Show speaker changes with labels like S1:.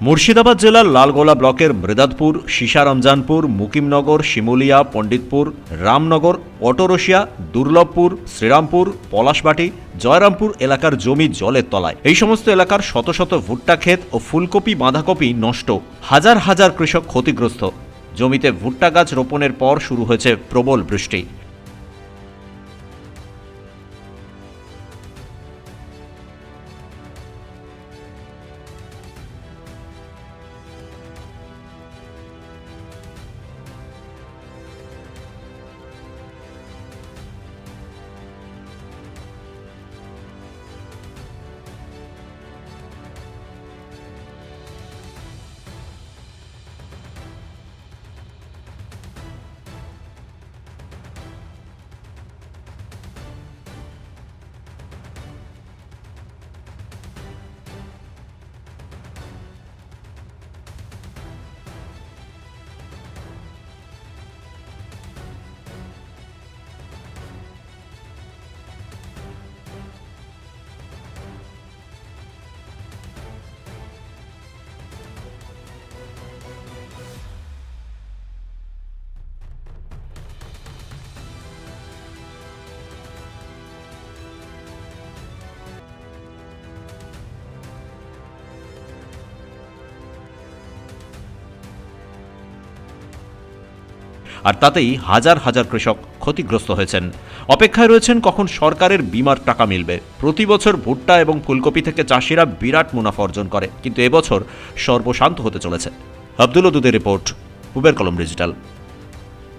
S1: মুর্শিদাবাদ জেলার লালগোলা ব্লকের মৃদাতপুর, শিশারমজানপুর, মুকিমনগর, শিমুলিয়া, পণ্ডিতপুর, রামনগর, অটোরসিয়া, দুর্লভপুর, শ্রীরামপুর, পলাশবাটি, জয়রামপুর এলাকার জমি জলের তলায়। এই সমস্ত এলাকার শত শত ভুট্টা ক্ষেত ও ফুলকপি, বাঁধাকপি নষ্ট। হাজার হাজার কৃষক ক্ষতিগ্রস্ত। জমিতে ভুট্টা গাছ রোপণের পর শুরু হয়েছে প্রবল বৃষ্টি। আর তাতেই হাজার হাজার কৃষক ক্ষতিগ্রস্ত হয়েছেন। অপেক্ষায় রয়েছেন কখন সরকারের বিমার টাকা মিলবে। প্রতি বছর ভুট্টা এবং ফুলকপি থেকে চাষিরা বিরাট মুনাফা অর্জন করে, কিন্তু এবছর সর্বশান্ত হতে চলেছে। আব্দুল ওদুদের রিপোর্ট, পুবের কলম ডিজিটাল।